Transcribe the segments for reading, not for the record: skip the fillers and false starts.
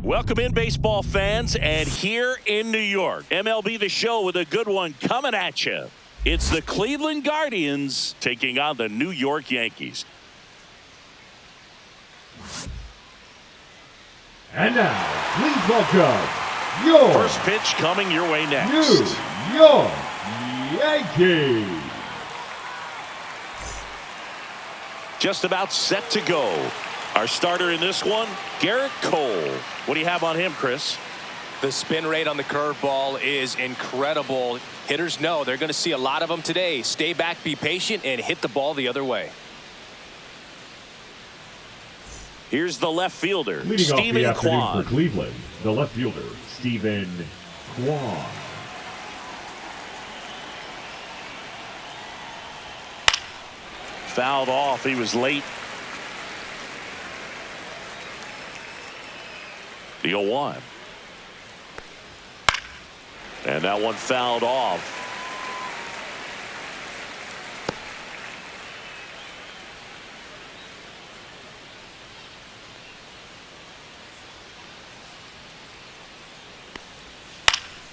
Welcome in, baseball fans, and here in New York, MLB The Show with a good one coming at you. It's the Cleveland Guardians taking on the New York Yankees. And now, please welcome your first pitch coming your way next. New York Yankees. Just about set to go. Our starter in this one, Garrett Cole. What do you have on him, Chris? The spin rate on the curveball is incredible. Hitters know they're going to see a lot of them today. Stay back, be patient, and hit the ball the other way. Here's the left fielder, Leading Stephen off the afternoon Kwan. for Cleveland, the left fielder, Stephen Kwan. Fouled off. He was late. The 0-1. And that one fouled off.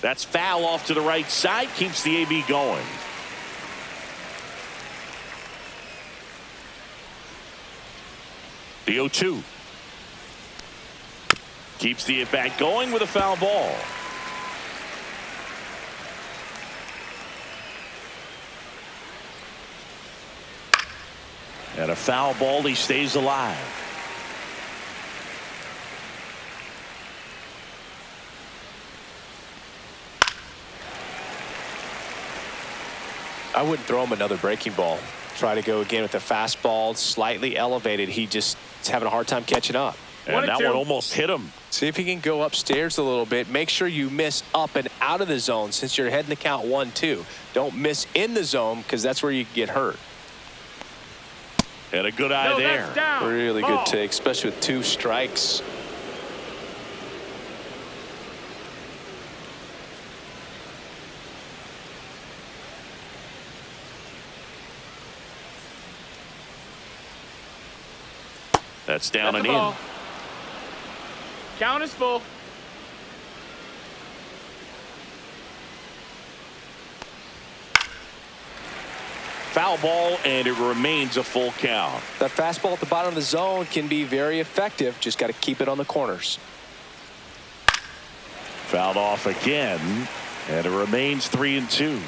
That's foul off to the right side. Keeps the AB going. The 0-2. Keeps the at-bat going with a foul ball. And a foul ball. He stays alive. I wouldn't throw him another breaking ball. Try to go again with the fastball, slightly elevated. He just is having a hard time catching up. And that one almost hit him. See if he can go upstairs a little bit. Make sure you miss up and out of the zone since you're heading the count 1-2. Don't miss in the zone because that's where you get hurt. And a good eye there. Really good take, especially with 2 strikes. That's down and in. Count is full. Foul ball, and it remains a full count. That fastball at the bottom of the zone can be very effective. Just got to keep it on the corners. Fouled off again, and it remains 3-2.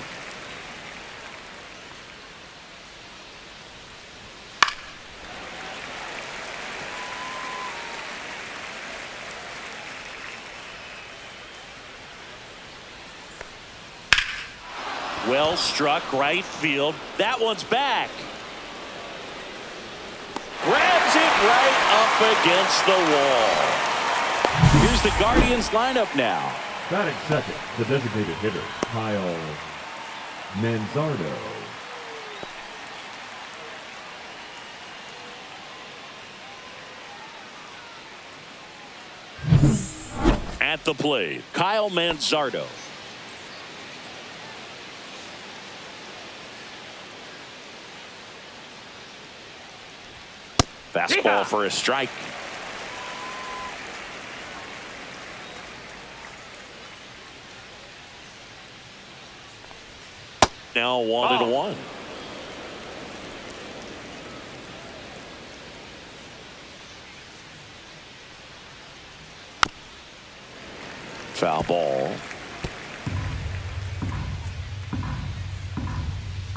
Well struck right field. That one's back. Grabs it right up against the wall. Here's the Guardians lineup now. Batting second, the designated hitter, Kyle Manzardo. At the plate, Kyle Manzardo. Fastball for a strike. Now 1-1. Foul ball.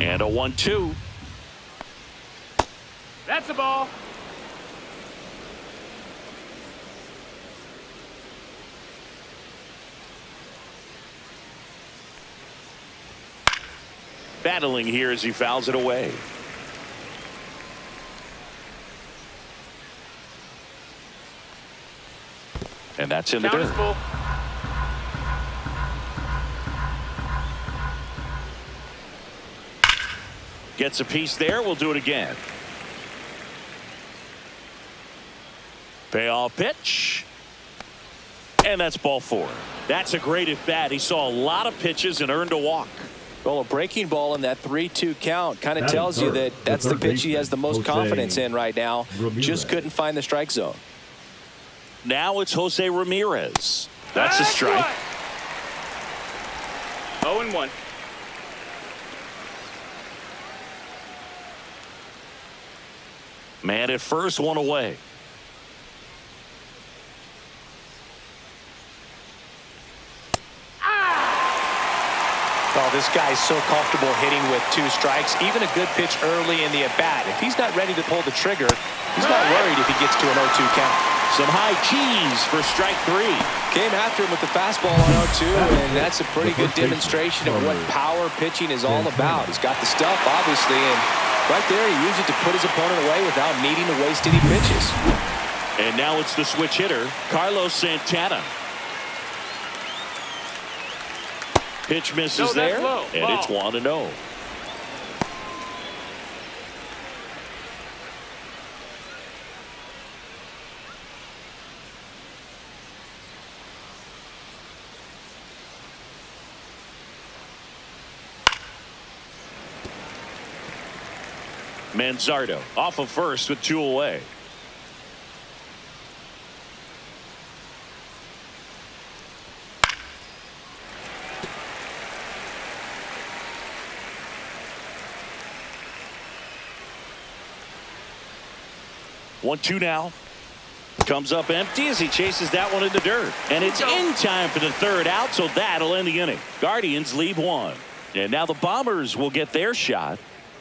And a 1-2. That's a ball. Battling here as he fouls it away. And that's in the Count is dirt. full. Gets a piece there. We'll do it again. Payoff pitch. And that's ball 4. That's a great at bat. He saw a lot of pitches and earned a walk. Well, a breaking ball in that 3-2 count kind of tells you that that's the pitch he has the most confidence in right now. Just couldn't find the strike zone. Now it's Jose Ramirez. That's a strike. 0-1. Man at first, one away. Oh, this guy's so comfortable hitting with 2 strikes. Even a good pitch early in the at-bat. If he's not ready to pull the trigger, he's not worried if he gets to an 0-2 count. Some high cheese for strike 3. Came after him with the fastball on 0-2, and that's a pretty good demonstration of what power pitching is all about. He's got the stuff, obviously, and right there he used it to put his opponent away without needing to waste any pitches. And now it's the switch hitter, Carlos Santana. Pitch misses there, and it's 1-0. Manzardo off of first with 2 away. One, 2 now. Comes up empty as he chases that one in the dirt. And it's in time for the 3rd out, so that'll end the inning. Guardians lead 1. And now the Bombers will get their shot.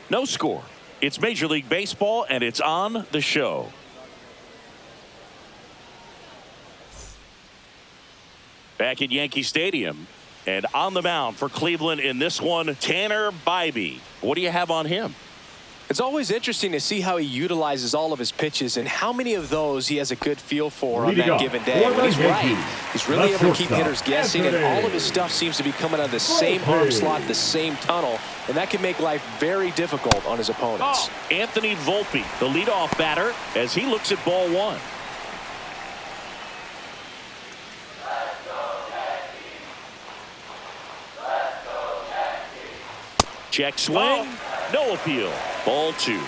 No score. It's Major League Baseball, and it's on the show. Back at Yankee Stadium, and on the mound for Cleveland in this one, Tanner Bibee. What do you have on him? It's always interesting to see how he utilizes all of his pitches and how many of those he has a good feel for on that given day. When he's right, he's really able to keep hitters guessing, and all of his stuff seems to be coming out of the same arm slot, the same tunnel, and that can make life very difficult on his opponents. Anthony Volpe, the leadoff batter, as he looks at ball 1. Check swing. No appeal. Ball 2.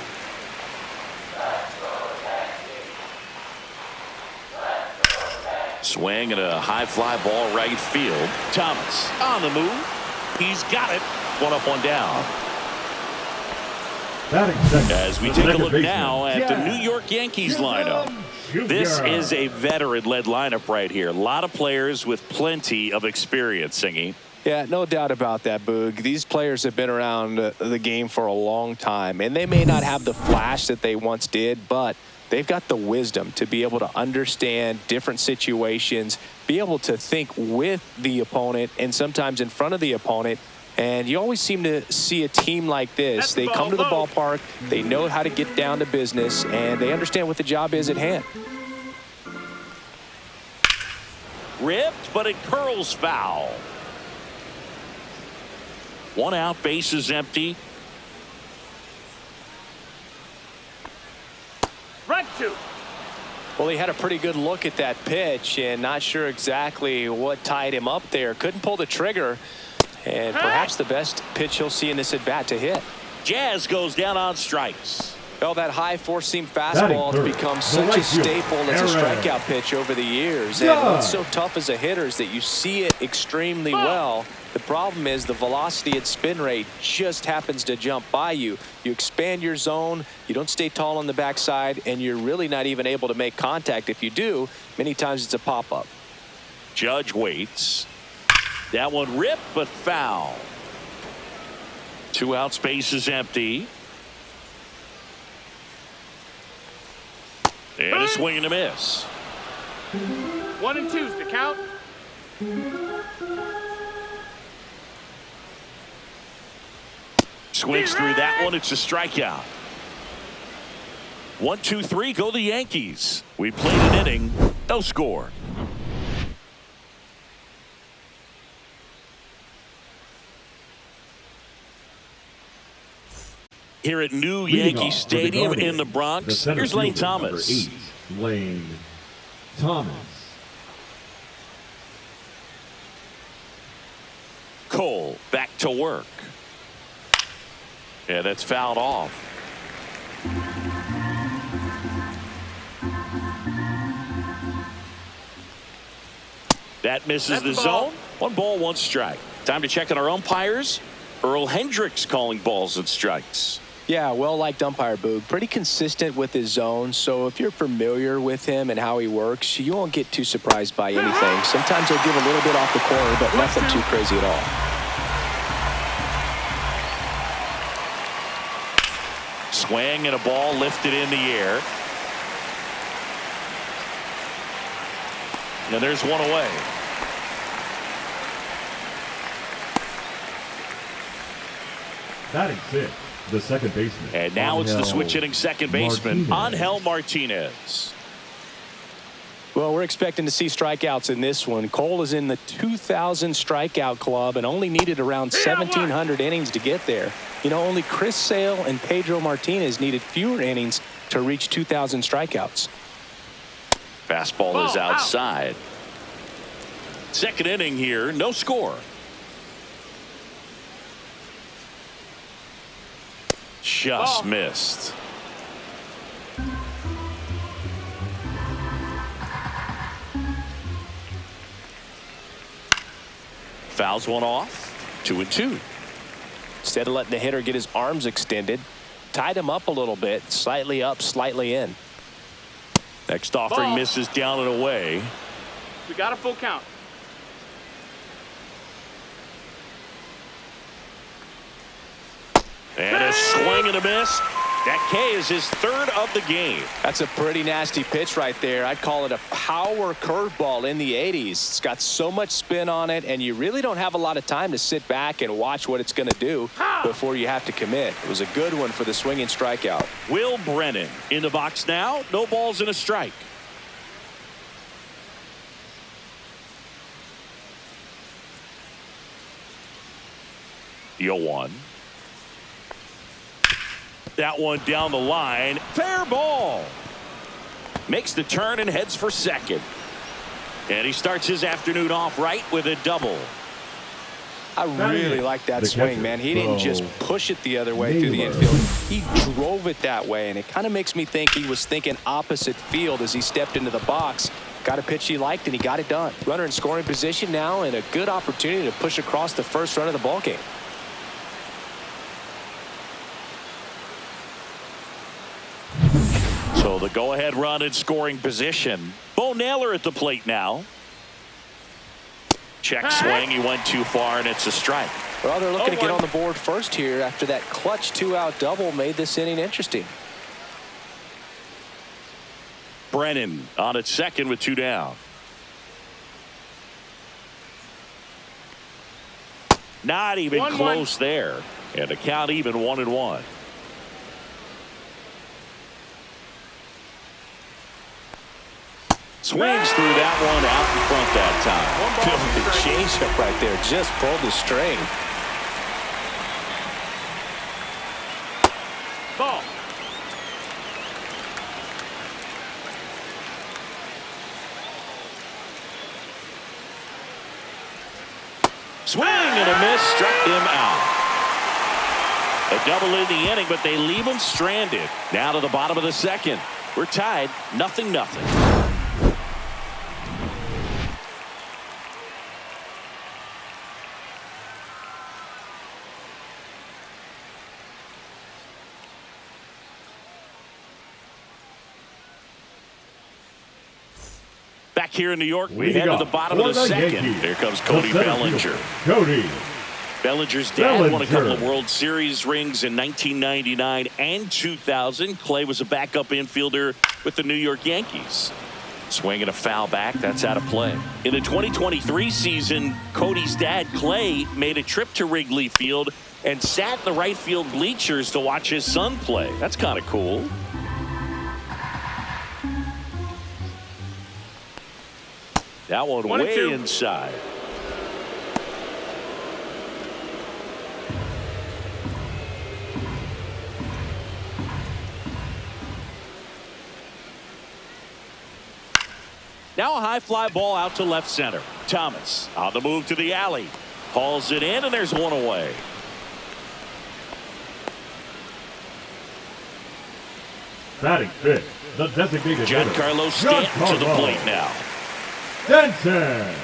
Swing and a high fly ball right field. Thomas on the move. He's got it. 1 up, 1 down. As we take a look now at the New York Yankees lineup. This is a veteran-led lineup right here. A lot of players with plenty of experience, Singy. Yeah, no doubt about that, Boog. These players have been around the game for a long time, and they may not have the flash that they once did, but they've got the wisdom to be able to understand different situations, be able to think with the opponent and sometimes in front of the opponent. And you always seem to see a team like this. They come to the ballpark, they know how to get down to business, and they understand what the job is at hand. Ripped, but it curls foul. 1 out, base is empty. Run 2. Well, he had a pretty good look at that pitch and not sure exactly what tied him up there. Couldn't pull the trigger, and perhaps the best pitch he'll see in this at-bat to hit. Jazz goes down on strikes. Well, that high four-seam fastball has become such a staple as a strikeout pitch over the years. And what's so tough as a hitter is that you see it extremely well. The problem is the velocity and spin rate just happens to jump by you. You expand your zone, you don't stay tall on the backside, and you're really not even able to make contact. If you do, many times it's a pop-up. Judge waits. That one ripped, but foul. 2 out, space is empty. And a swing and a miss. 1 and 2's the count. Swings through that one. It's a strikeout. 1, 2, 3 go the Yankees. We played an inning. No score. Here at new Yankee Stadium in the Bronx, here's Lane Thomas. Lane Thomas. Cole back to work. Yeah, that's fouled off. That misses That's the the ball. zone. 1 ball, 1 strike. Time to check on our umpires. Earl Hendricks calling balls and strikes. Yeah, well-liked umpire, Boog. Pretty consistent with his zone, so if you're familiar with him and how he works, you won't get too surprised by anything. Sometimes he'll give a little bit off the corner, but nothing too crazy at all. Swing and a ball lifted in the air. And there's one away. Batting 6, the second baseman. And now it's the Angel switch hitting second baseman, Martinez. Angel Martinez. Well, we're expecting to see strikeouts in this one. Cole is in the 2,000 strikeout club and only needed around 1,700 innings to get there. You know, only Chris Sale and Pedro Martinez needed fewer innings to reach 2,000 strikeouts. Fastball is Ball out. outside. Second inning here, no score. Just Ball. missed. Fouls one off. 2-2. Instead of letting the hitter get his arms extended, tied him up a little bit, slightly up, slightly in. Next offering Ball. misses down and away. We got a full count. And a swing and a miss. That K is his 3rd of the game. That's a pretty nasty pitch right there. I'd call it a power curveball in the 80s. It's got so much spin on it, and you really don't have a lot of time to sit back and watch what it's going to do before you have to commit. It was a good one for the swinging strikeout. Will Brennan in the box now. No balls and a strike. The 0-1. That one down the line. Fair ball. Makes the turn and heads for second. And he starts his afternoon off right with a double. I really like that The swing, catcher, man. He didn't just Bo push it the other way through the Naylor. infield. He drove it that way, and it kind of makes me think he was thinking opposite field as he stepped into the box. Got a pitch he liked, and he got it done. Runner in scoring position now, and a good opportunity to push across the first run of the ballgame. So the go-ahead run in scoring position. Bo Naylor at the plate now. Check swing. He went too far, and it's a strike. Well, they're looking to get 0-1. on the board first here after that clutch 2-out double made this inning interesting. Brennan on at second with 2 down. Not even 1-1. close there. And the count even 1-1. Swings through that one out in front that time. The changeup right there just pulled the string. Ball. Swing and a miss, struck him out. A double in the inning, but they leave him stranded. Now to the bottom of the second. We're tied, 0-0. Back here in New York, we head to the bottom of the second. Yankees, Here comes the Cody center Bellinger. fielder, Cody. Bellinger's dad won a couple of Bellinger. World Series rings in 1999 and 2000. Clay was a backup infielder with the New York Yankees. Swinging a foul back, that's out of play. In the 2023 season, Cody's dad, Clay, made a trip to Wrigley Field and sat in the right field bleachers to watch his son play. That's kind of cool. That one 1-2. way inside. Now a high fly ball out to left center. Thomas on the move to the alley. Hauls it in, and there's one away. Batting 5th, the designated hitter, Giancarlo Stanton to the Giancarlo plate now. Stanton.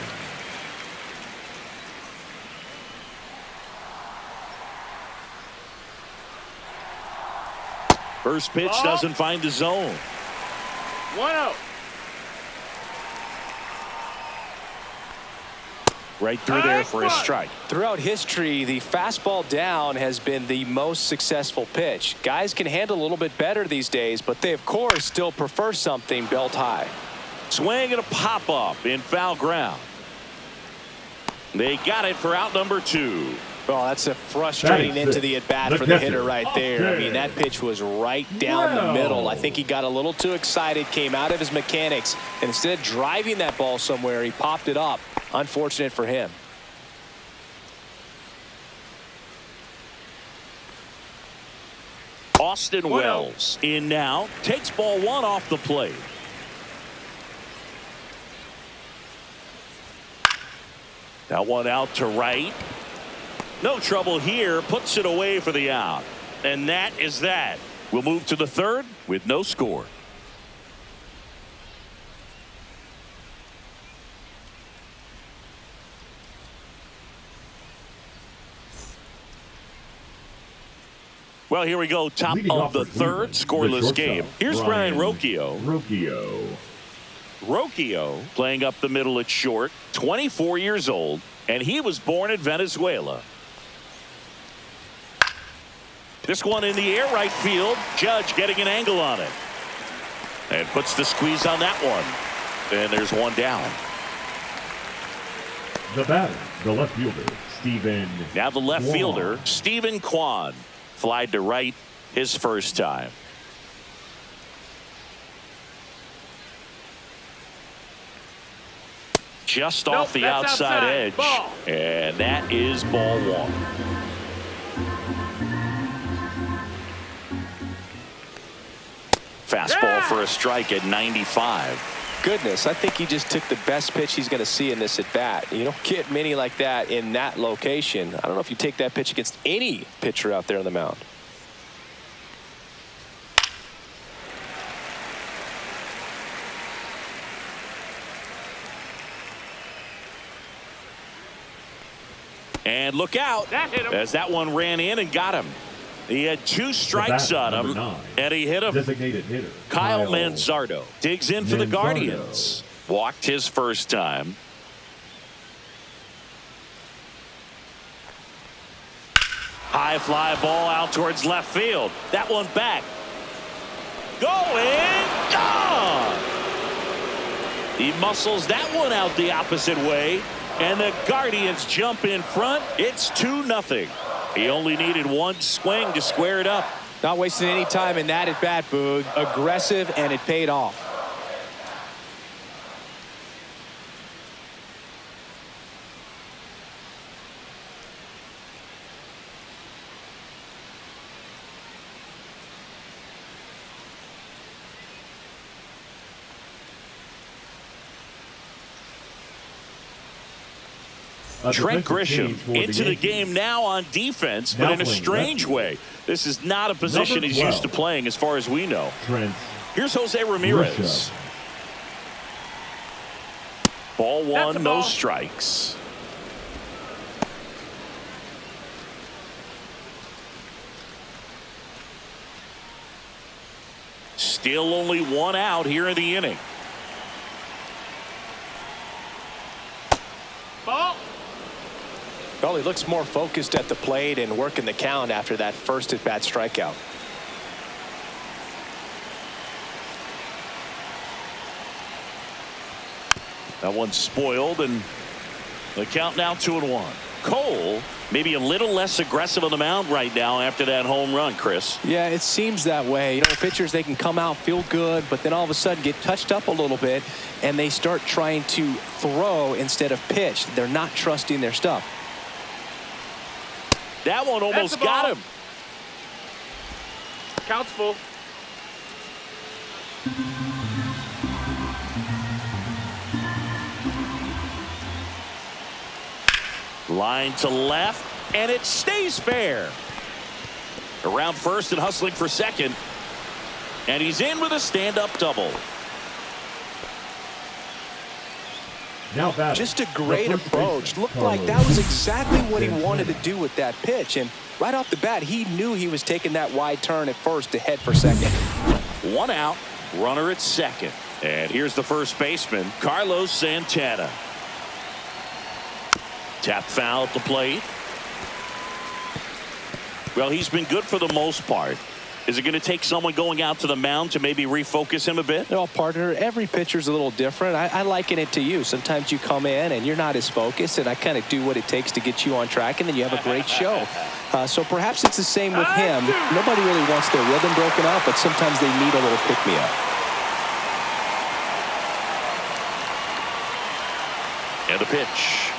First pitch Ball. doesn't find the zone. 1-0. Right through there for a strike. Throughout history, the fastball down has been the most successful pitch. Guys can handle a little bit better these days, but they, of course, still prefer something belt high. Swing and a pop-up in foul ground. They got it for out number 2. Oh, that's a frustrating into the at-bat for the hitter right there. I mean, that pitch was right down the middle. I think he got a little too excited, came out of his mechanics, and instead of driving that ball somewhere, he popped it up. Unfortunate for him. Austin Wells in now. Takes ball 1 off the plate. That one out to right. No trouble here. Puts it away for the out. And that is that. We'll move to the 3rd with no score. Well, here we go. Top of the 3rd, scoreless game. Here's Brian Rocchio. Rocchio playing up the middle at short, 24 years old, and he was born in Venezuela. This one in the air right field. Judge getting an angle on it. And puts the squeeze on that one. And there's one down. The batter, the left fielder, Stephen. Now the left fielder, Stephen Kwan. Flied to right his first time. Just off the outside edge. Ball. And that is ball 1. Fastball for a strike at 95. Goodness, I think he just took the best pitch he's going to see in this at bat. You don't get many like that in that location. I don't know if you take that pitch against any pitcher out there on the mound. And look out as that one ran in and got him. He had 2 strikes on him, and he hit him. Designated hitter, Kyle Manzardo digs in for the Guardians. Walked his first time. High fly ball out towards left field. That one back. Going. Gone. He muscles that one out the opposite way. And the Guardians jump in front. It's 2-0. He only needed 1 swing to square it up. Not wasting any time in that at bat, Boog. Aggressive, and it paid off. Trent Grisham into the game now on defense, but in a strange way. This is not a position he's used to playing as far as we know. Here's Jose Ramirez. Ball 1, no strikes. Still only 1 out here in the inning. Ball. Well, he looks more focused at the plate and working the count after that first at-bat strikeout. That one's spoiled, and the count now 2-1. Cole maybe a little less aggressive on the mound right now after that home run, Chris. Yeah, it seems that way. You know, pitchers, they can come out, feel good, but then all of a sudden get touched up a little bit, and they start trying to throw instead of pitch. They're not trusting their stuff. That one almost got him. Count's full. Line to left, and it stays fair. Around first and hustling for second. And he's in with a stand-up double. Just a great approach. Looked like that was exactly what he wanted to do with that pitch. And Right off the bat, he knew he was taking that wide turn at first to head for second. 1 out, runner at second. And here's the first baseman, Carlos Santana. Tap foul at the plate. Well, he's been good for the most part. Is it going to take someone going out to the mound to maybe refocus him a bit? Well, partner, every pitcher's a little different. I liken it to you. Sometimes you come in and you're not as focused, and I kind of do what it takes to get you on track, and then you have a great show. So perhaps it's the same with him. Nobody really wants their rhythm broken up, but sometimes they need a little pick-me-up. And the pitch.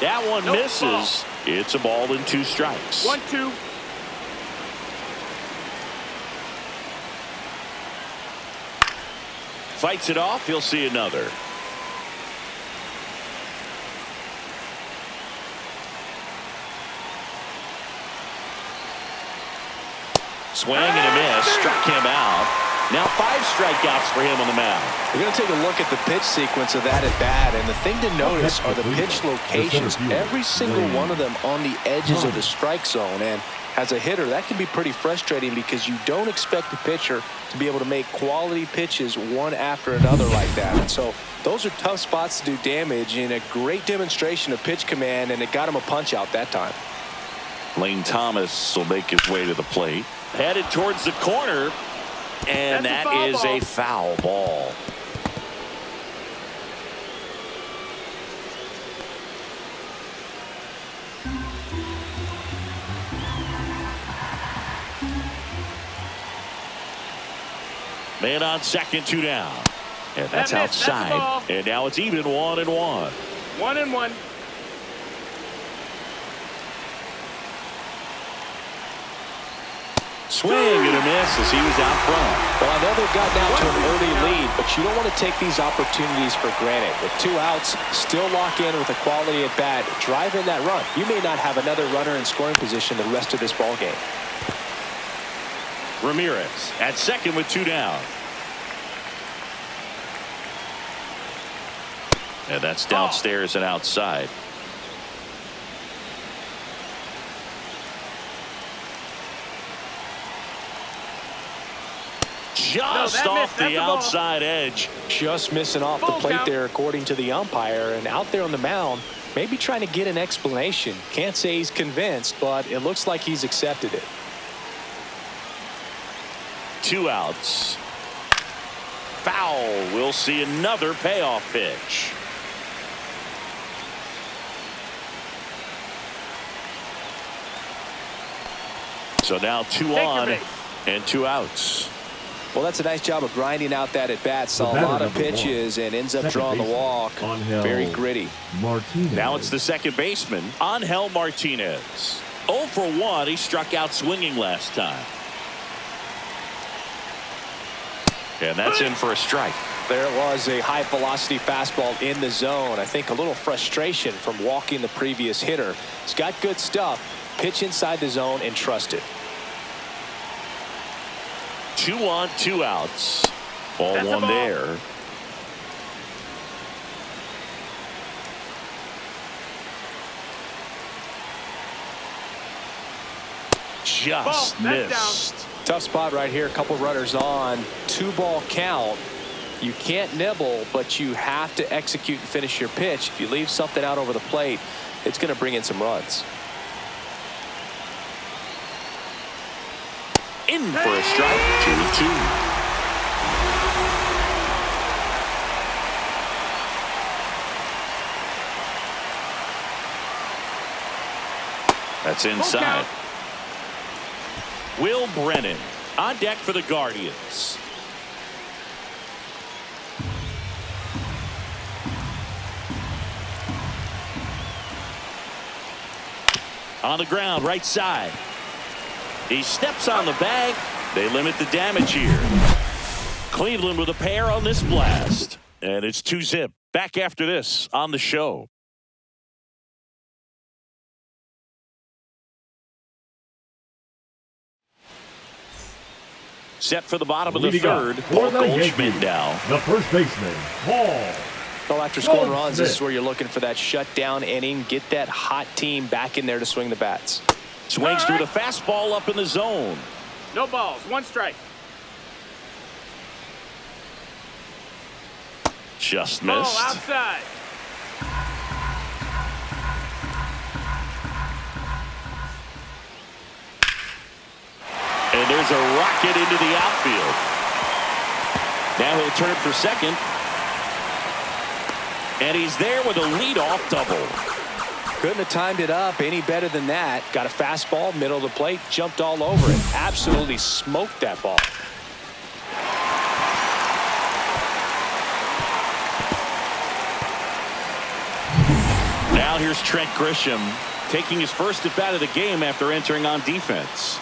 That one misses. It's a ball and 2 strikes. 1-2. Fights it off. He'll see another. Swing and a miss. Struck him out. Now 5 strikeouts for him on the mound. We're going to take a look at the pitch sequence of that at bat, and the thing to notice are the pitch locations. Every single one of them on the edges of the strike zone, and as a hitter, that can be pretty frustrating because you don't expect the pitcher to be able to make quality pitches one after another like that. And so those are tough spots to do damage, and a great demonstration of pitch command, and it got him a punch out that time. Lane Thomas will make his way to the plate. Headed towards the corner, and that is a foul ball. Man on second, 2 down. And that's outside. And now it's even 1-1. 1-1. Swing and a miss as he was out front. Well, I know they've gotten out to an early lead, but you don't want to take these opportunities for granted. With 2 outs, still lock in with a quality at bat, drive in that run. You may not have another runner in scoring position the rest of this ball game. Ramirez at second with 2 down. And that's downstairs and outside. Just off the outside edge. Just missing off the plate there, according to the umpire. And out there on the mound, maybe trying to get an explanation. Can't say he's convinced, but it looks like he's accepted it. 2 outs. Foul. We'll see another payoff pitch. So now 2 on and 2 outs. Well, that's a nice job of grinding out that at bat. Saw a lot of pitches and ends up drawing the walk. Very gritty. Now it's the second baseman, Angel Martinez. 0 for 1. He struck out swinging last time. And that's in for a strike. There it was, a high velocity fastball in the zone. I think a little frustration from walking the previous hitter. He's got good stuff. Pitch inside the zone and trust it. 2 on, 2 outs. Ball 1 there. Just missed. Tough spot right here. A couple runners on. 2-ball count. You can't nibble, but you have to execute and finish your pitch. If you leave something out over the plate, it's going to bring in some runs. In for a strike. 2-2. That's inside. Will Brennan on deck for the Guardians. On the ground, right side. He steps on the bag. They limit the damage here. Cleveland with a pair on this blast. And it's 2-zip. Back after this on the show. Set for the bottom of the third. Paul Goldschmidt now. The first baseman, Paul. Well, after scoring runs, this is where you're looking for that shutdown inning. Get that hot team back in there to swing the bats. Swings through the fastball up in the zone. No balls. 1 strike. Just Ball missed. outside. And there's a rocket into the outfield. Now he'll turn for second. And he's there with a leadoff double. Couldn't have timed it up any better than that. Got a fastball, middle of the plate, jumped all over it. Absolutely smoked that ball. Now here's Trent Grisham taking his first at bat of the game after entering on defense.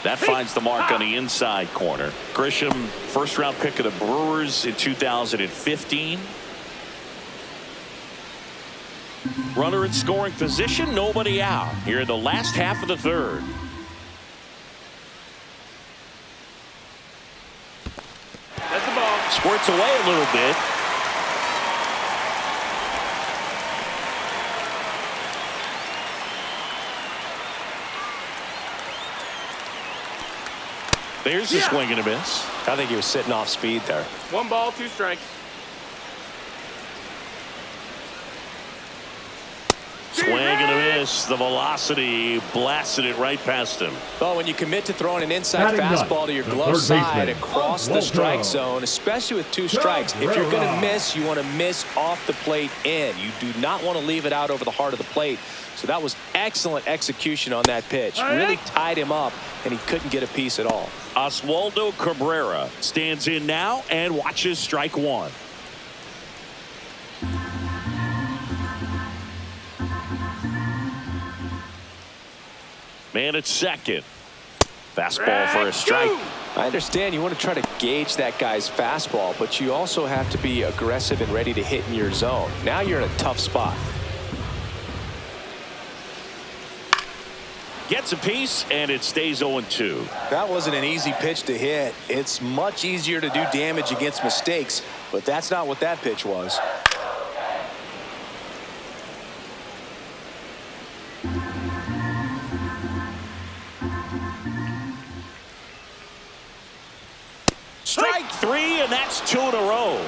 That finds the mark on the inside corner. Grisham, first round pick of the Brewers in 2015. Runner in scoring position, nobody out here in the last half of the third. That's the ball. Squirts away a little bit. There's a swing and a miss. I think he was sitting off speed there. 1 ball, 2 strikes. Swing and a miss. The velocity blasted it right past him. Well, when you commit to throwing an inside Batting fastball to your ninth, the glove third side baseman, across the Waldo. strike zone, especially with 2 strikes, if you're going to miss, you want to miss off the plate in. You do not want to leave it out over the heart of the plate. So that was excellent execution on that pitch. Really tied him up, and he couldn't get a piece at all. Oswaldo Cabrera stands in now and watches strike 1. Man at second. Fastball for a strike. I understand you want to try to gauge that guy's fastball, but you also have to be aggressive and ready to hit in your zone. Now you're in a tough spot. Gets a piece, and it stays 0-2. That wasn't an easy pitch to hit. It's much easier to do damage against mistakes, but that's not what that pitch was. Strike 3, and that's 2 in a row.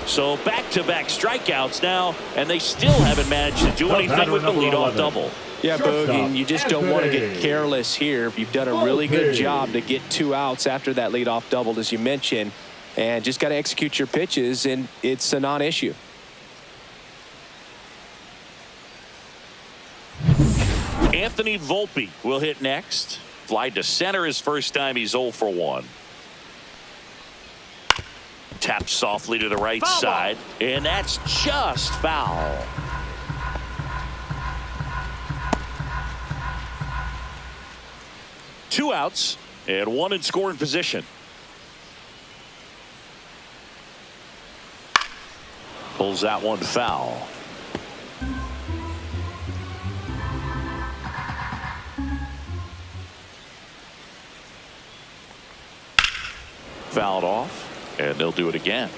So back-to-back strikeouts now, and they still haven't managed to do anything with the leadoff double. Yeah, Boog, Shortstop, and you just don't want to get Bibee. careless here. You've done a really good job to get 2 outs after that leadoff double, as you mentioned, and just got to execute your pitches, and it's a non-issue. Anthony Volpe will hit next. Fly to center his first time. He's 0 for 1. Taps softly to the right Foul ball. side, and that's just foul. Two outs and 1 in scoring position. Pulls that one foul. Fouled off, and they'll do it again.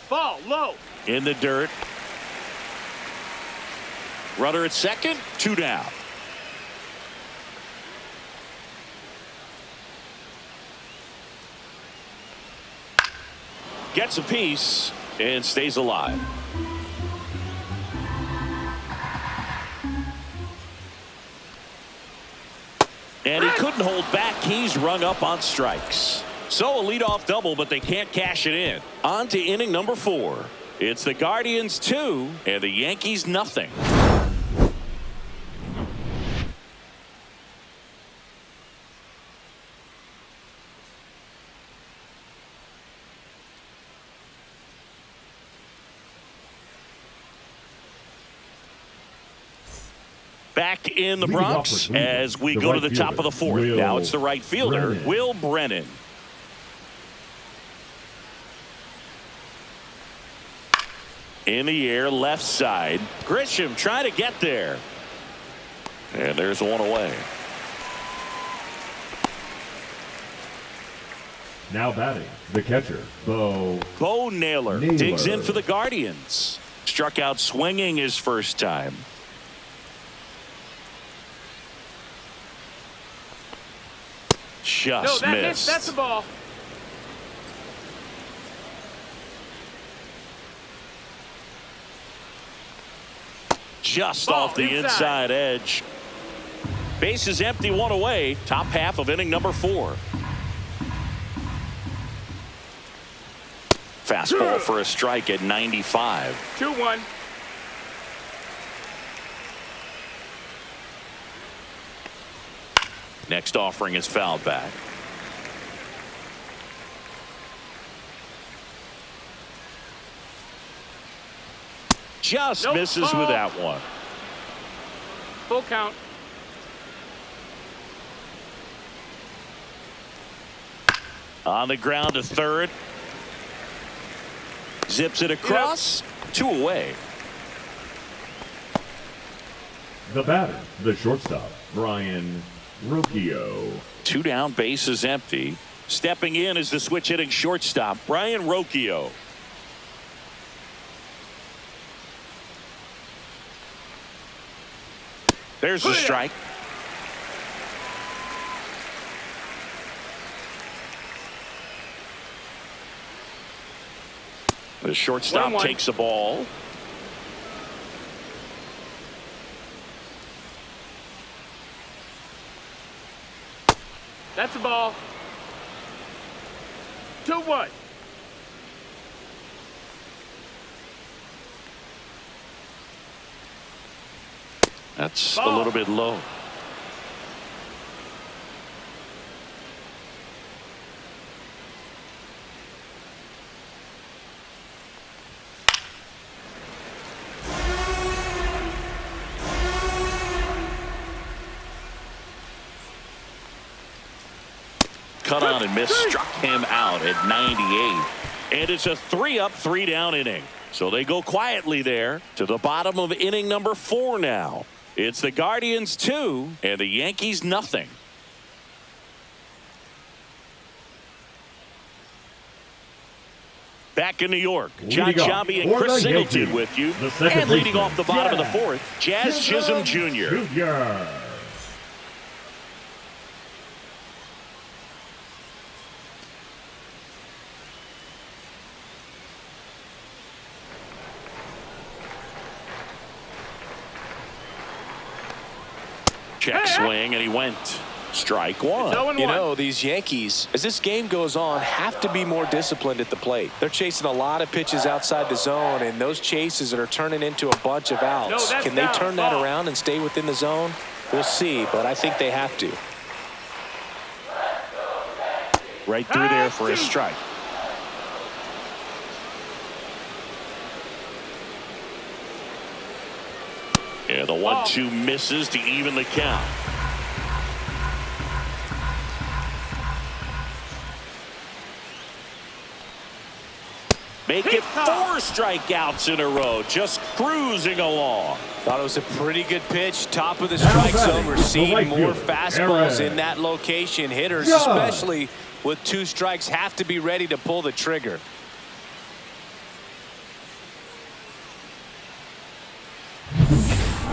Ball low. In the dirt. Runner at second, 2 down. Gets a piece and stays alive. And he couldn't hold back. He's rung up on strikes. So a leadoff double, but they can't cash it in. On to inning number 4. It's the Guardians 2 and the Yankees nothing. Back in the Bronx as we go to the top of the 4th. Now it's the right fielder, Will Brennan. In the air, left side. Grisham trying to get there. And there's one away. Now batting, the catcher, Bo Naylor digs in for the Guardians. Struck out swinging his first time. Just No, that missed. hits. That's a ball. Just Ball off the inside edge. Base is empty, one away. Top half of inning number 4. Fastball for a strike at 95. 2-1. Next offering is fouled back. Just Nope. misses Ball. with that one. Full count. On the ground to third. Zips it across. 2 away. the batter, the shortstop, Brian Rocchio. 2 down, base is empty. Stepping in is the switch hitting shortstop, Brian Rocchio. There's the strike. The shortstop 1-1. takes the ball. That's a ball. 2-1. That's a Ball. little bit low. Cut on and miss, struck him out at 98. And it's a 3-up, 3-down inning. So they go quietly there to the bottom of inning number 4 now. It's the Guardians 2 and the Yankees nothing. Back in New York, John Leading off Sciambi and for Chris the Singleton Yankees, with you. the second And leading baseman, off the bottom of the 4th, Jazz Chisholm Jr. Jr. Check swing, and he went. Strike one. 0-1. You know, these Yankees, as this game goes on, have to be more disciplined at the plate. They're chasing a lot of pitches outside the zone, and those chases are turning into a bunch of outs. No, that's Can they down. turn that Ball. around and stay within the zone? We'll see, but I think they have to. Right through there for a strike. Yeah, the 1-2 misses to even the count. Make it 4 strikeouts in a row, just cruising along. Thought it was a pretty good pitch. Top of the strike zone. We're seeing right more fielder, fastballs Aaron in that location. Hitters, Judge. especially with 2 strikes, have to be ready to pull the trigger.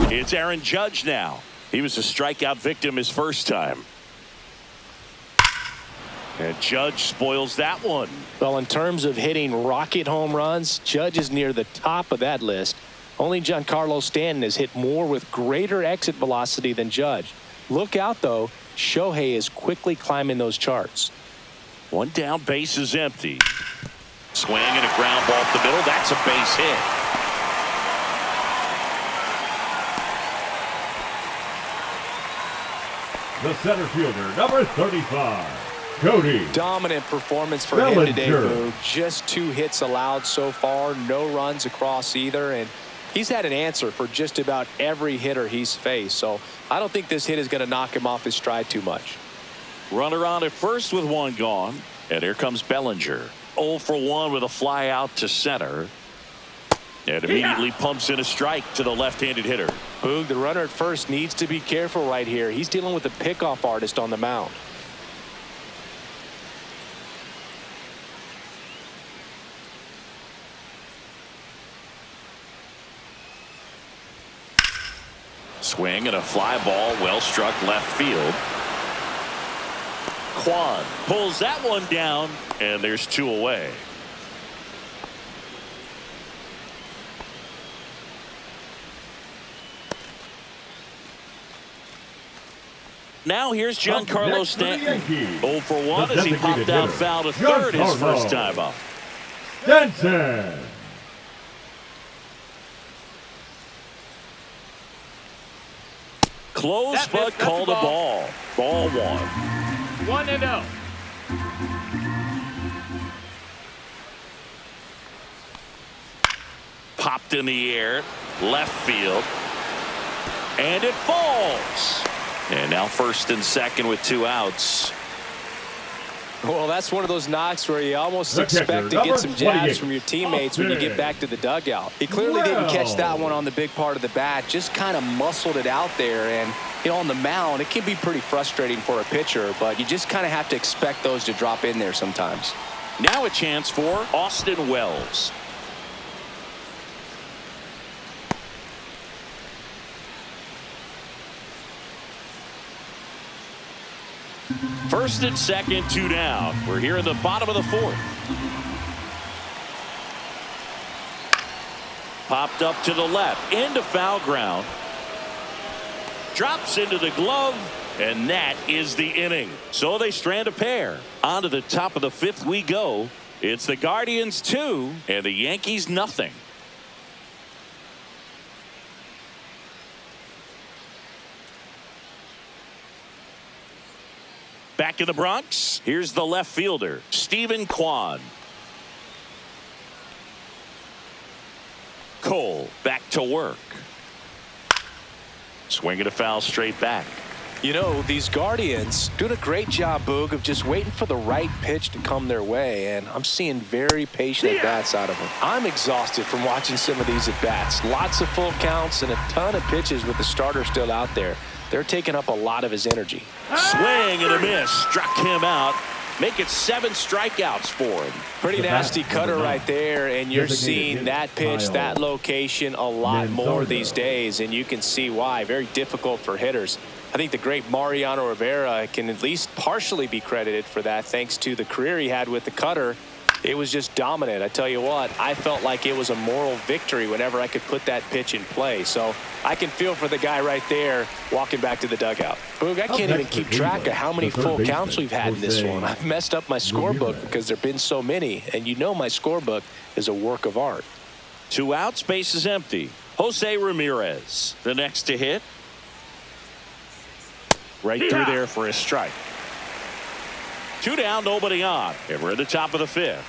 It's Aaron Judge now. He was a strikeout victim his first time. And Judge spoils that one. Well, in terms of hitting rocket home runs, Judge is near the top of that list. Only Giancarlo Stanton has hit more with greater exit velocity than Judge. Look out, though. Shohei is quickly climbing those charts. 1 down, base is empty. Swing and a ground ball up the middle. That's a base hit. The center fielder, number 35, Cody. Dominant performance for him today, Bellinger. Boo. Just 2 hits allowed so far. No runs across either. And he's had an answer for just about every hitter he's faced. So I don't think this hit is going to knock him off his stride too much. Runner on at first with 1 gone. And here comes Bellinger. 0 for 1 with a fly out to center. And immediately pumps in a strike to the left-handed hitter. Boog, the runner at first needs to be careful right here. He's dealing with a pickoff artist on the mound. Swing and a fly ball, well struck left field. Kwan pulls that one down, and there's 2 away. Now here's Giancarlo Stanton. 0 for 1 as he popped out foul to third his first time up. Stanton. Close but called a ball. Ball 1. 1-0. Popped in the air, left field, and it falls. And now first and second with 2 outs. Well, that's one of those knocks where you almost expect to get some jabs from your teammates when you get back to the dugout. He clearly didn't catch that one on the big part of the bat, just kind of muscled it out there. And, you know, on the mound, it can be pretty frustrating for a pitcher, but you just kind of have to expect those to drop in there sometimes. Now a chance for Austin Wells. First and second, 2 down. We're here in the bottom of the 4th. Popped up to the left, into foul ground. Drops into the glove, and that is the inning. So they strand a pair. On to the top of the 5th we go. It's the Guardians 2 and the Yankees nothing. Back in the Bronx, here's the left fielder, Stephen Kwan. Cole back to work. Swinging a foul straight back. You know, these Guardians doing a great job, Boog, of just waiting for the right pitch to come their way, and I'm seeing very patient at-bats out of them. I'm exhausted from watching some of these at-bats. Lots of full counts and a ton of pitches with the starter still out there. They're taking up a lot of his energy. Swing and a miss. Struck him out. Make it 7 strikeouts for him. Pretty nasty cutter right there, and you're seeing that pitch, that location a lot more these days, and you can see why. Very difficult for hitters. I think the great Mariano Rivera can at least partially be credited for that thanks to the career he had with the cutter. It was just dominant. I tell you what, I felt like it was a moral victory whenever I could put that pitch in play. So I can feel for the guy right there walking back to the dugout. Boog, I can't even keep track of how many full counts we've had in this one. I've messed up my scorebook because there have been so many. And you know my scorebook is a work of art. 2 outs, base is empty. Jose Ramirez, the next to hit. Right through there for a strike. 2 down, nobody on. And we're at the top of the 5th.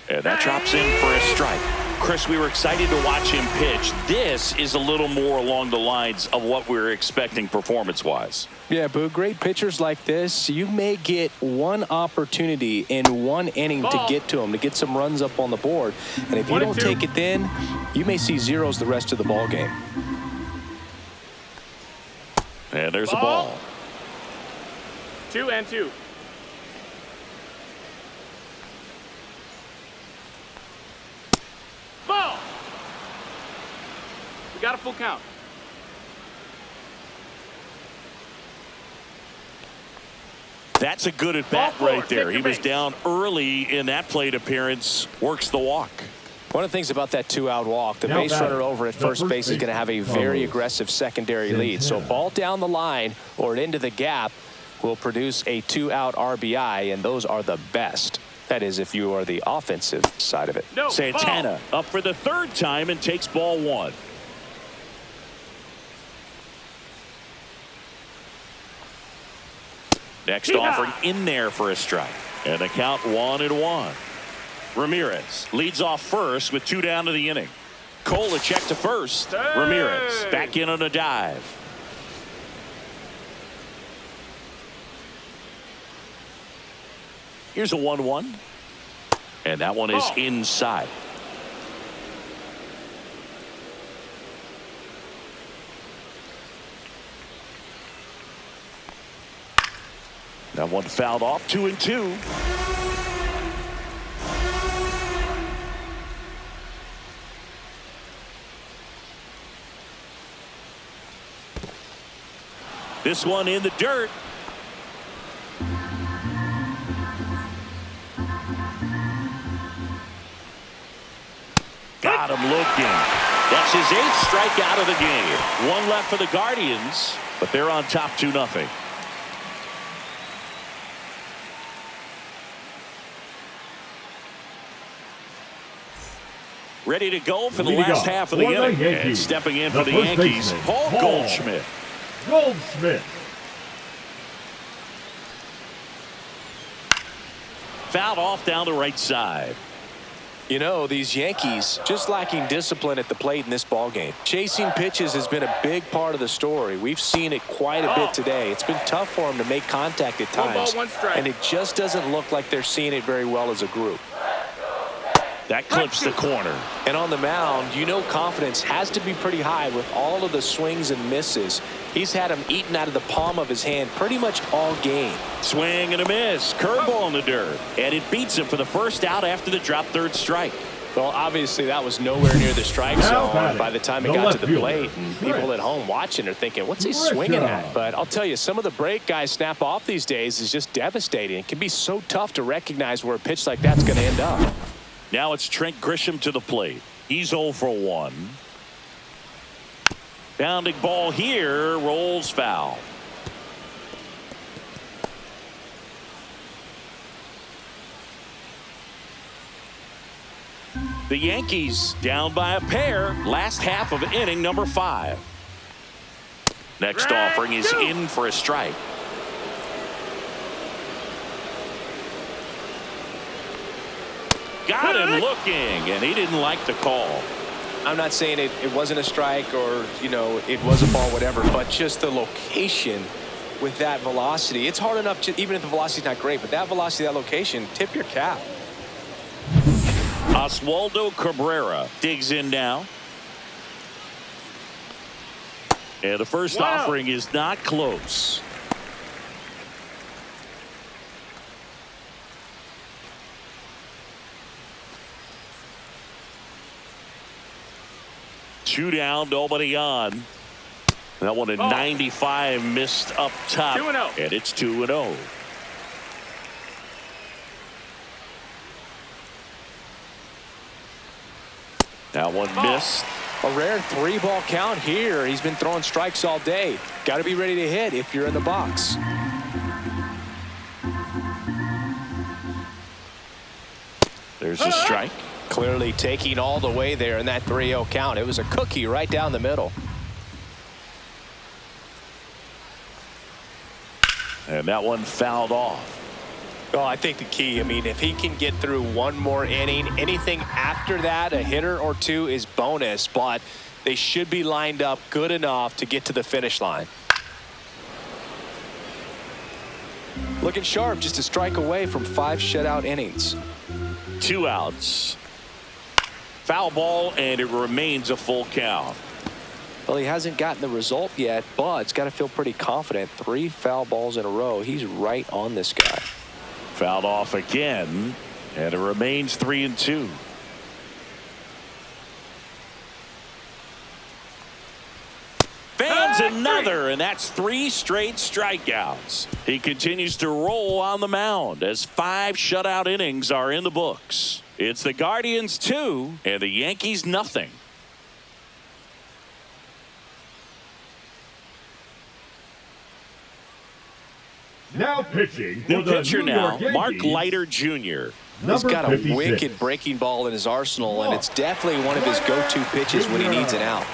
And that drops in for a strike. Chris, we were excited to watch him pitch. This is a little more along the lines of what we were expecting performance-wise. Yeah, but great pitchers like this, you may get one opportunity in one inning to get to them, to get some runs up on the board. And if you don't take it then, you may see zeros the rest of the ball game. And there's a ball. 2-2. Ball. We got a full count. That's a good at bat right there. He was down early in that plate appearance. Works the walk. One of the things about that 2-out walk, the base runner over at first base is going to have a very aggressive secondary lead. So ball down the line or into the gap will produce a 2-out RBI, and those are the best. That is, if you are the offensive side of it. Santana up for the 3rd time and takes ball 1. Next offering in there for a strike. And the count 1-1. Ramirez leads off first with 2 down to the inning. Cole a check to first. Ramirez back in on a dive. Here's a 1-1. And that one is inside. That one fouled off. 2-2. This one in the dirt. Got him looking. That's his 8th strikeout of the game. One left for the Guardians, but they're on top 2-0. Ready to go for the last half of the inning. And stepping in for the Yankees, Paul Goldschmidt. Fouled off down the right side. You know, these Yankees just lacking discipline at the plate in this ballgame. Chasing pitches has been a big part of the story. We've seen it quite a bit today. It's been tough for them to make contact at times. 1 ball, 1 strike. And it just doesn't look like they're seeing it very well as a group. That clips the corner. And on the mound, you know confidence has to be pretty high with all of the swings and misses. He's had them eaten out of the palm of his hand pretty much all game. Swing and a miss. Curveball in the dirt. And it beats him for the first out after the drop 3rd strike. Well, obviously that was nowhere near the strike zone by the time it got to the plate. And people at home watching are thinking, what's he swinging at? But I'll tell you, some of the break guys snap off these days is just devastating. It can be so tough to recognize where a pitch like that's going to end up. Now it's Trent Grisham to the plate. He's 0 for 1. Bounding ball here, rolls foul. The Yankees down by a pair. Last half of inning number 5. Next offering is in for a strike. Got him looking, and he didn't like the call. I'm not saying it wasn't a strike or, you know, it was a ball, whatever, but just the location with that velocity. It's hard enough to, even if the velocity's not great, but that velocity, that location, tip your cap. Oswaldo Cabrera digs in now. And the first offering is not close. Two down, nobody on. That one at 95 missed up top. 2-0. And it's 2-0. That one missed. A rare 3-ball count here. He's been throwing strikes all day. Got to be ready to hit if you're in the box. There's a strike. Clearly taking all the way there in that 3-0 count. It was a cookie right down the middle. And that one fouled off. Well, I think the key, I mean, if he can get through one more inning, anything after that, a hitter or two is bonus, but they should be lined up good enough to get to the finish line. Looking sharp, just a strike away from 5 shutout innings. 2 outs. Foul ball, and it remains a full count. Well, he hasn't gotten the result yet, but it's got to feel pretty confident. 3 foul balls in a row. He's right on this guy. Fouled off again, and it remains 3-2. Fans another, and that's 3 straight strikeouts. He continues to roll on the mound as 5 shutout innings are in the books. It's the Guardians 2 and the Yankees nothing. Now pitching for New the pitcher New now, York Yankees, Mark Leiter Jr. He's got a 56. wicked breaking ball in his arsenal, and it's definitely one of his go-to pitches when he needs an out.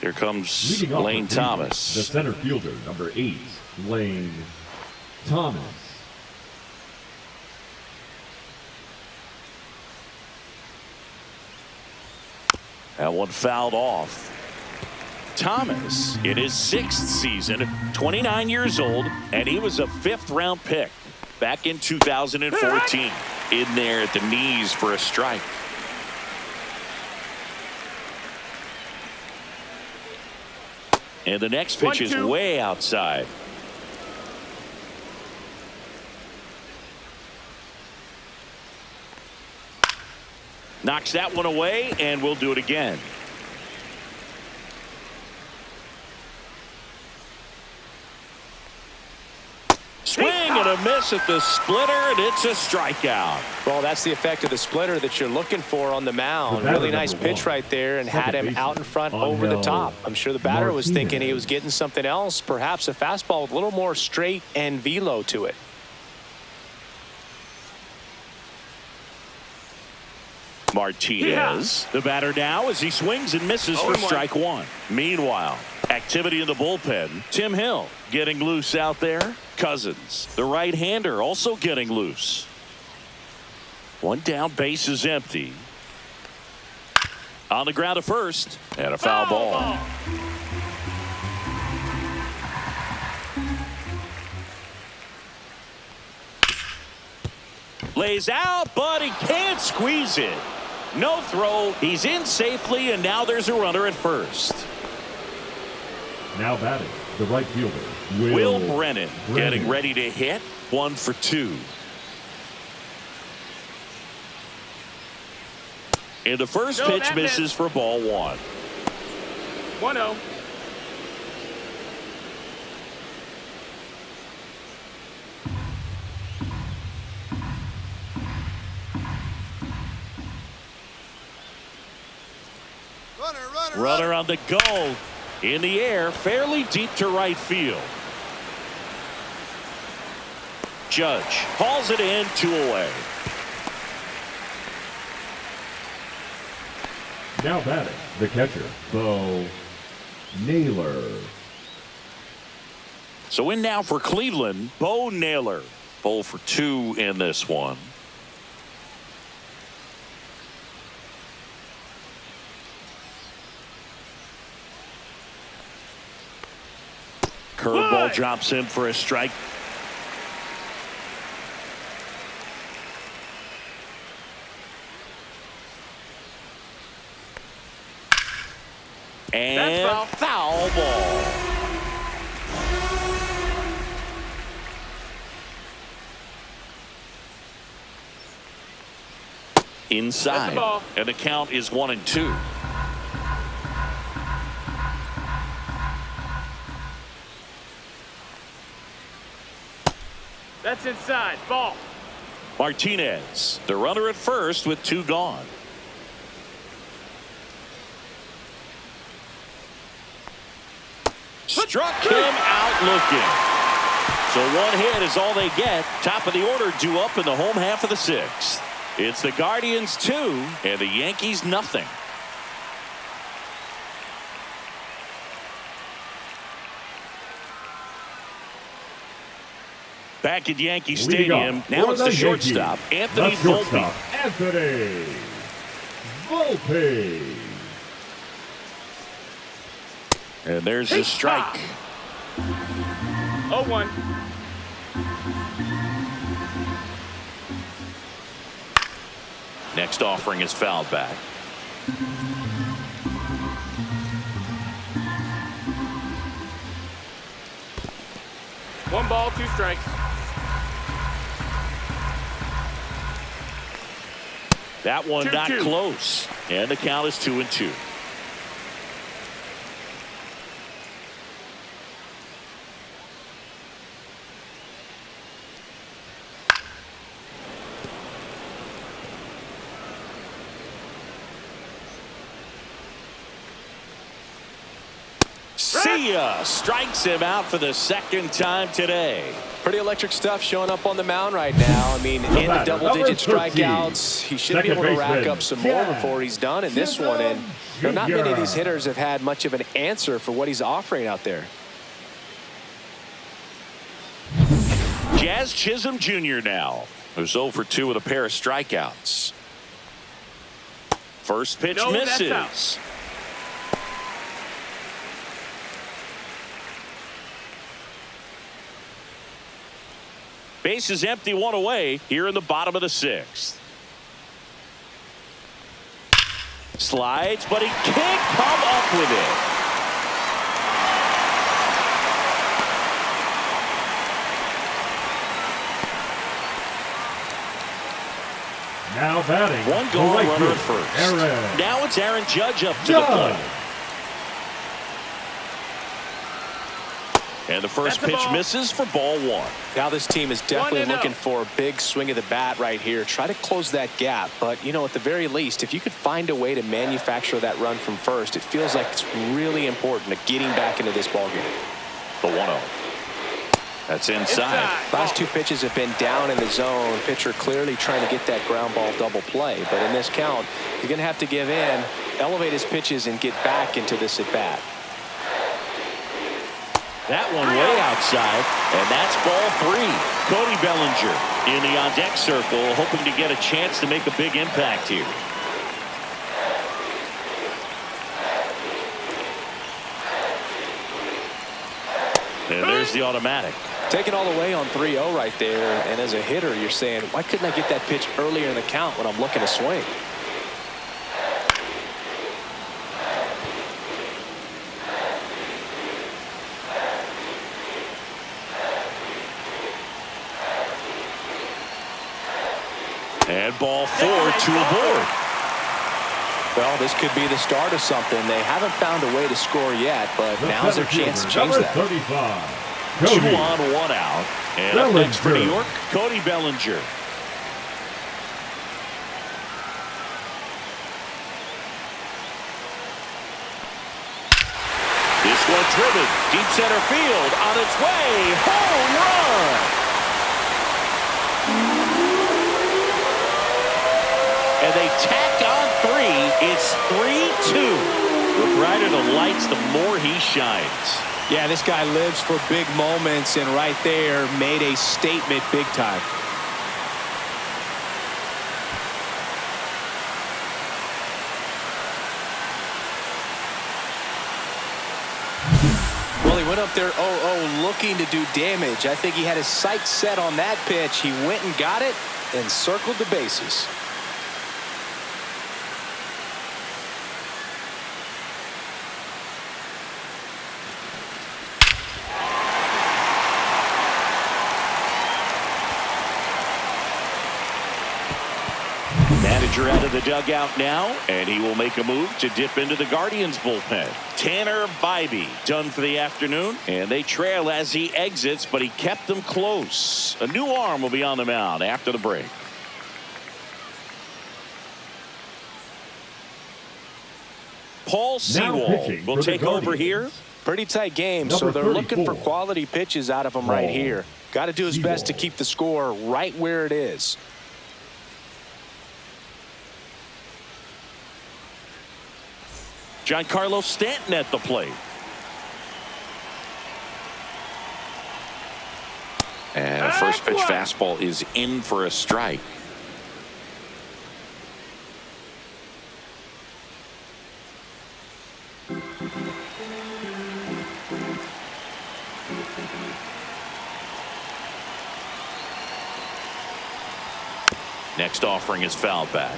Here comes Leading off Lane for Cleveland, Thomas. the center fielder, number 8, Lane Thomas. That one fouled off. Thomas in his 6th season, 29 years old, and he was a 5th-round pick back in 2014. In there at the knees for a strike. And the next pitch is way outside. Knocks that one away, and we'll do it again. Swing and a miss at the splitter, and it's a strikeout. Well, that's the effect of the splitter that you're looking for on the mound. Really nice pitch right there, and had him out in front over the top. I'm sure the batter was thinking he was getting something else, perhaps a fastball with a little more straight and velo to it. Martinez, the batter now as he swings and misses for strike one. Meanwhile, activity in the bullpen. Tim Hill getting loose out there. Cousins, the right-hander, also getting loose. One down, base is empty. On the ground to first, and a foul ball. Lays out, but he can't squeeze it. No throw. He's in safely, and now there's a runner at first. Now batting, the right fielder, Will Brennan getting ready to hit. 1 for 2. And the first pitch misses for ball 1. 1-0. Runner on the go. In the air, fairly deep to right field. Judge hauls it in, 2 away. Now batting, the catcher, Bo Naylor. So in now for Cleveland, Bo Naylor. 0 for 2 in this one. Curveball drops in for a strike. And foul ball. Inside. And the count is 1-2. That's inside. Ball. Martinez, the runner at first with 2 gone. Struck him out looking. So 1 hit is all they get. Top of the order due up in the home half of the 6th. It's the Guardians 2 and the Yankees nothing. Back at Yankee Stadium. Now it's the shortstop, Anthony Volpe. Anthony Volpe. And there's the strike. 0-1. Next offering is fouled back. One ball, 2 strikes. That one not close. And the count is 2-2. See ya. Strikes him out for the 2nd time today. Pretty electric stuff showing up on the mound right now. I mean, in the double-digit strikeouts, he should be able to rack up some more before he's done in this one. And not many of these hitters have had much of an answer for what he's offering out there. Jazz Chisholm Jr. now, who's 0 for 2 with a pair of strikeouts. First pitch misses. Base is empty, one away here in the bottom of the 6th. Slides, but he can't come up with it. Now batting. One goal, right runner field, at first. Aaron. Now it's Aaron Judge up to the plate. And the first That's the pitch ball. misses for ball 1. Now this team is definitely 1-0. looking for a big swing of the bat right here. Try to close that gap. But, you know, at the very least, if you could find a way to manufacture that run from first, it feels like it's really important to getting back into this ballgame. The 1-0. That's inside. Last 2 pitches have been down in the zone. Pitcher clearly trying to get that ground ball double play. But in this count, you're going to have to give in, elevate his pitches, and get back into this at bat. That one way outside, and that's ball 3. Cody Bellinger in the on-deck circle, hoping to get a chance to make a big impact here. And there's the automatic. Taking all the way on 3-0 right there, and as a hitter, you're saying, why couldn't I get that pitch earlier in the count when I'm looking to swing? And ball 4, 2 aboard. Well, this could be the start of something. They haven't found a way to score yet, but now's their chance to change Number that. 35. 2 Cody on, 1 out. And up next for New York, Cody Bellinger. This one driven deep center field on its way. Home run. And they tack on 3. It's 3-2. The brighter the lights, the more he shines. Yeah, this guy lives for big moments, and right there made a statement big time. Well, he went up there 0-0 looking to do damage. I think he had his sights set on that pitch. He went and got it and circled the bases. Manager out of the dugout now, and he will make a move to dip into the Guardians bullpen. Tanner Bibee done for the afternoon, and they trail as he exits, but he kept them close. A new arm will be on the mound after the break. Paul Sewald will take over here. Pretty tight game, Number so they're looking for 34. quality pitches out of him right here. Got to do his best to keep the score right where it is. Giancarlo Stanton at the plate. And a first pitch fastball is in for a strike. Next offering is fouled back.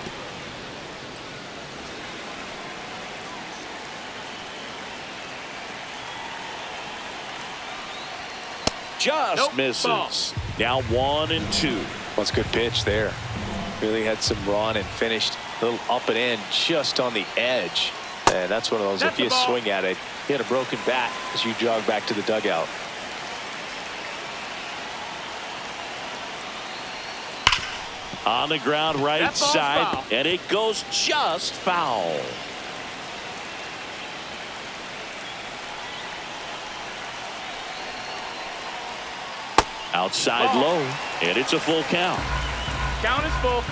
Just misses. Ball. Now 1-2. That's a good pitch there. Really had some run and finished a little up and in just on the edge. And that's one of those, if you swing at it, you had a broken bat as you jog back to the dugout. On the ground right side, foul. and it goes just foul. Outside low, and it's a full count. Count is full.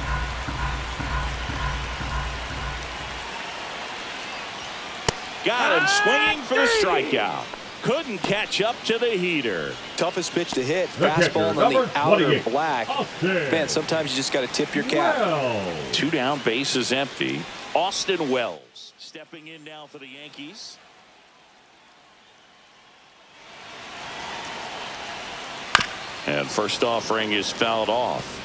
Got him swinging for the strikeout. Couldn't catch up to the heater. Toughest pitch to hit, The fastball catcher, on the number outer 28, black. Austin. Man, sometimes you just got to tip your cap. Well. 2 down, base is empty. Austin Wells stepping in now for the Yankees. And first offering is fouled off.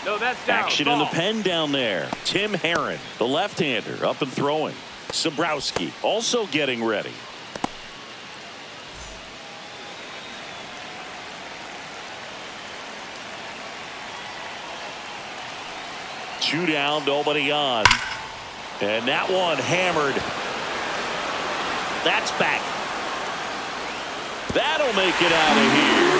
No, that's down. Action Ball. in the pen down there. Tim Herron, the left-hander, up and throwing. Sobrowski also getting ready. Two down, nobody on. And that one hammered. That's back. That'll make it out of here.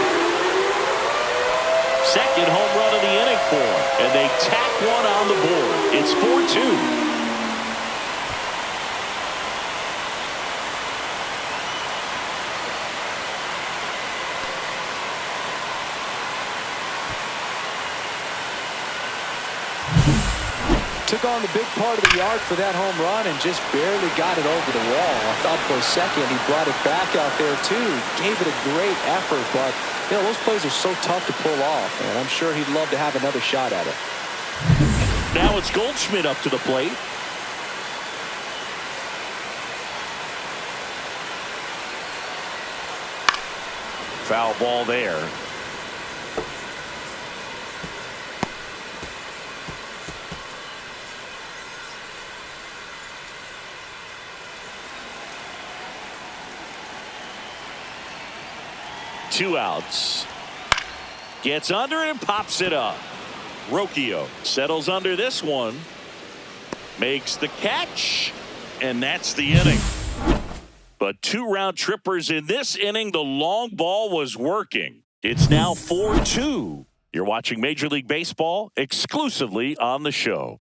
Second home run of the inning for him. And they tack one on the board. It's 4-2. Took on the big part of the yard for that home run and just barely got it over the wall. I thought for a second he brought it back out there too. Gave it a great effort, but you know those plays are so tough to pull off, and I'm sure he'd love to have another shot at it. Now it's Goldschmidt up to the plate. Foul ball there. Two outs. Gets under and pops it up. Rocchio settles under this one. Makes the catch. And that's the inning. But two round trippers in this inning. The long ball was working. It's now 4-2. You're watching Major League Baseball exclusively on the show.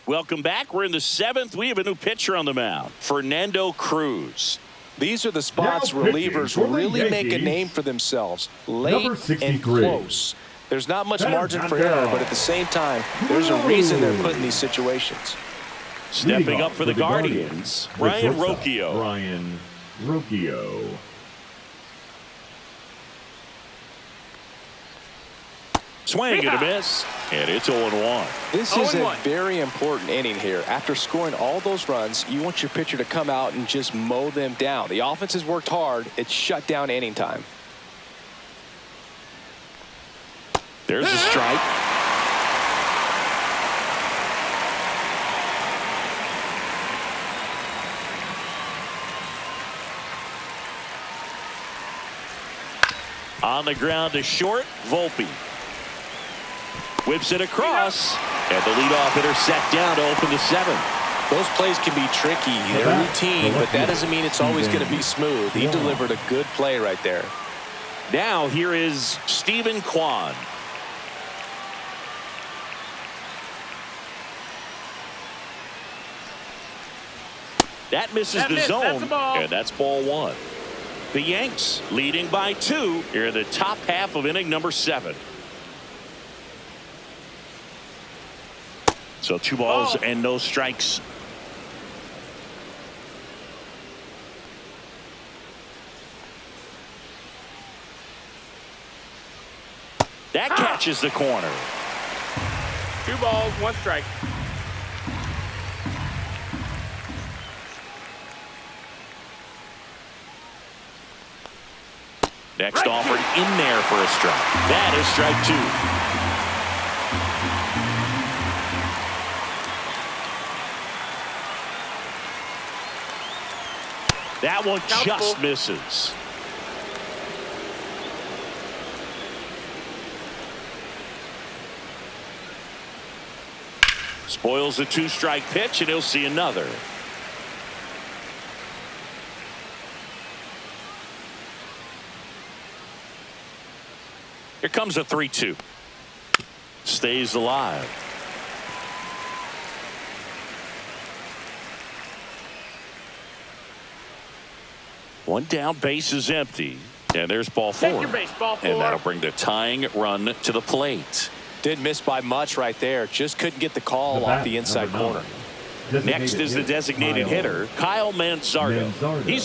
Welcome back. We're in the seventh. We have a new pitcher on the mound. Fernando Cruz. These are the spots Now relievers pitching for the really make a Yankees, name for themselves. Late number and 63. close. There's not much margin for Fernando. error, but at the same time, there's a reason they're put in these situations. Stepping up for the Guardians, Ryan Rocchio. Ryan Rocchio. Swing and a miss. And it's 0-1. This is a 0-1. very important inning here. After scoring all those runs, you want your pitcher to come out and just mow them down. The offense has worked hard. It's shut down inning time. There's a strike. On the ground to short, Volpe. Whips it across, and the leadoff hitter set down to open the seventh. Those plays can be tricky. They're routine, but that doesn't mean it's always going to be smooth. He delivered a good play right there. Now here is Stephen Kwan. That misses the zone, that's a ball. and that's ball one. The Yanks leading by 2 here in the top half of inning number 7. So 2 balls and no strikes. That catches the corner. 2 balls, 1 strike. Next offered in there for a strike. That is strike 2. That one just misses. Spoils the 2-strike pitch, and he'll see another. Here comes a 3-2. Stays alive. One down, base is empty. And there's ball 4. Take your base, ball 4. And that'll bring the tying run to the plate. Didn't miss by much right there. Just couldn't get the call off the inside corner. Next is the designated hitter, Kyle Manzardo. He's